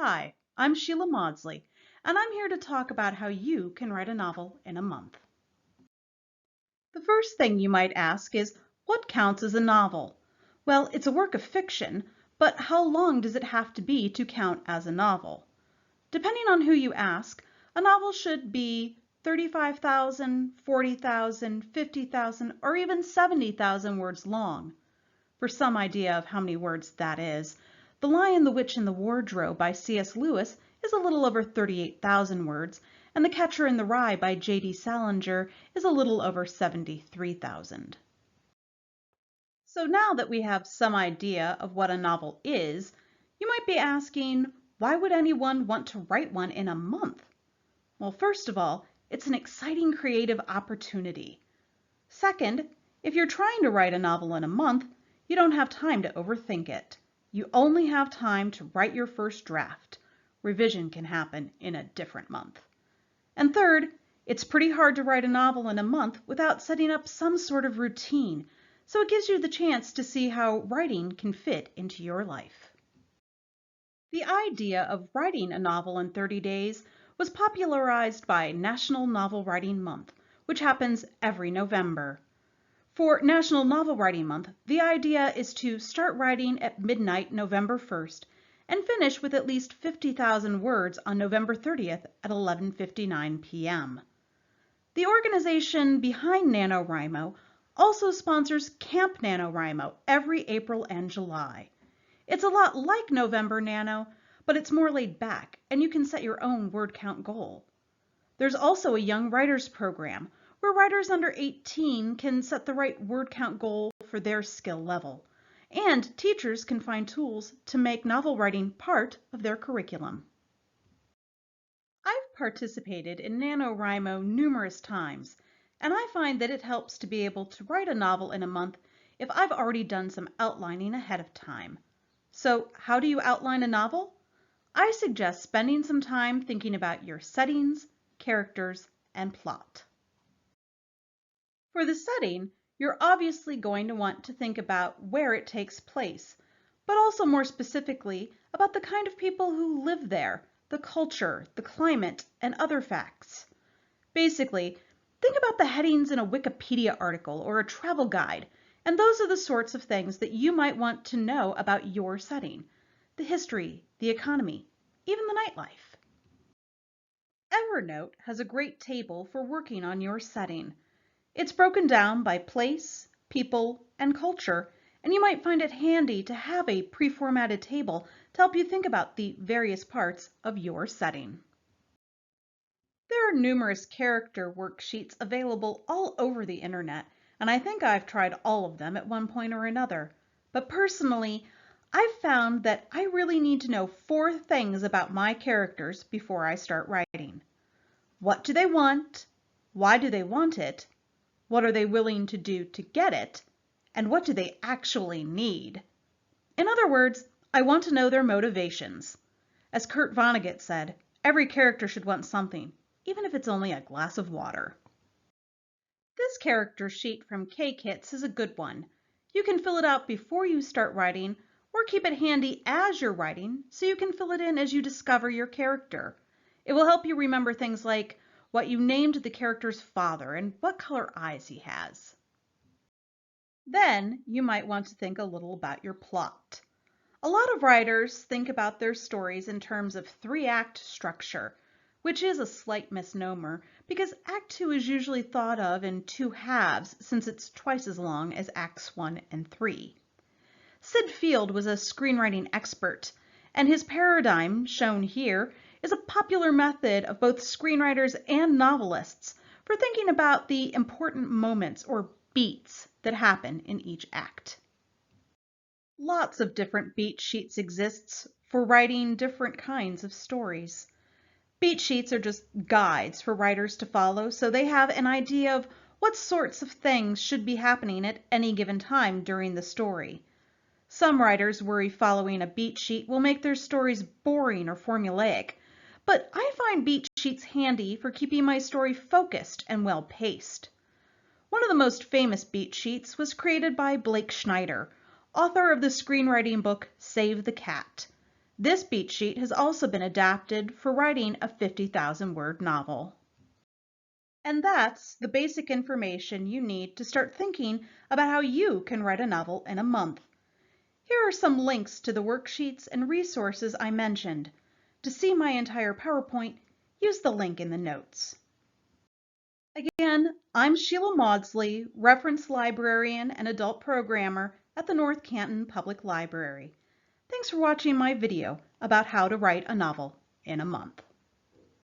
Hi, I'm Sheila Maudsley, and I'm here to talk about how you can write a novel in a month. The first thing you might ask is, what counts as a novel? Well, it's a work of fiction, but how long does it have to be to count as a novel? Depending on who you ask, a novel should be 35,000, 40,000, 50,000, or even 70,000 words long. For some idea of how many words that is, The Lion, the Witch, and the Wardrobe by C.S. Lewis is a little over 38,000 words, and The Catcher in the Rye by J.D. Salinger is a little over 73,000. So now that we have some idea of what a novel is, you might be asking, why would anyone want to write one in a month? Well, first of all, it's an exciting creative opportunity. Second, if you're trying to write a novel in a month, you don't have time to overthink it. You only have time to write your first draft. Revision can happen in a different month. And third, it's pretty hard to write a novel in a month without setting up some sort of routine, so it gives you the chance to see how writing can fit into your life. The idea of writing a novel in 30 days was popularized by National Novel Writing Month, which happens every November. For National Novel Writing Month, the idea is to start writing at midnight November 1st and finish with at least 50,000 words on November 30th at 11:59 p.m. The organization behind NaNoWriMo also sponsors Camp NaNoWriMo every April and July. It's a lot like November Nano, but it's more laid back, and you can set your own word count goal. There's also a Young Writers Program, where writers under 18 can set the right word count goal for their skill level, and teachers can find tools to make novel writing part of their curriculum. I've participated in NaNoWriMo numerous times, and I find that it helps to be able to write a novel in a month if I've already done some outlining ahead of time. So how do you outline a novel? I suggest spending some time thinking about your settings, characters, and plot. For the setting, you're obviously going to want to think about where it takes place, but also more specifically about the kind of people who live there, the culture, the climate, and other facts. Basically, think about the headings in a Wikipedia article or a travel guide, and those are the sorts of things that you might want to know about your setting, the history, the economy, even the nightlife. Evernote has a great table for working on your setting. It's broken down by place, people, and culture, and you might find it handy to have a pre-formatted table to help you think about the various parts of your setting. There are numerous character worksheets available all over the internet, and I think I've tried all of them at one point or another. But personally, I've found that I really need to know 4 things about my characters before I start writing. What do they want? Why do they want it? What are they willing to do to get it? And what do they actually need? In other words, I want to know their motivations. As Kurt Vonnegut said, every character should want something, even if it's only a glass of water. This character sheet from K-Kits is a good one. You can fill it out before you start writing, or keep it handy as you're writing so you can fill it in as you discover your character. It will help you remember things like what you named the character's father and what color eyes he has. Then you might want to think a little about your plot. A lot of writers think about their stories in terms of 3-act structure, which is a slight misnomer because Act 2 is usually thought of in 2 halves since it's twice as long as Acts 1 and 3. Sid Field was a screenwriting expert, and his paradigm, shown here, is a popular method of both screenwriters and novelists for thinking about the important moments or beats that happen in each act. Lots of different beat sheets exists for writing different kinds of stories. Beat sheets are just guides for writers to follow so they have an idea of what sorts of things should be happening at any given time during the story. Some writers worry following a beat sheet will make their stories boring or formulaic, but I find beat sheets handy for keeping my story focused and well-paced. One of the most famous beat sheets was created by Blake Schneider, author of the screenwriting book Save the Cat. This beat sheet has also been adapted for writing a 50,000-word novel. And that's the basic information you need to start thinking about how you can write a novel in a month. Here are some links to the worksheets and resources I mentioned. To see my entire PowerPoint, use the link in the notes. Again, I'm Sheila Maudsley, reference librarian and adult programmer at the North Canton Public Library. Thanks for watching my video about how to write a novel in a month.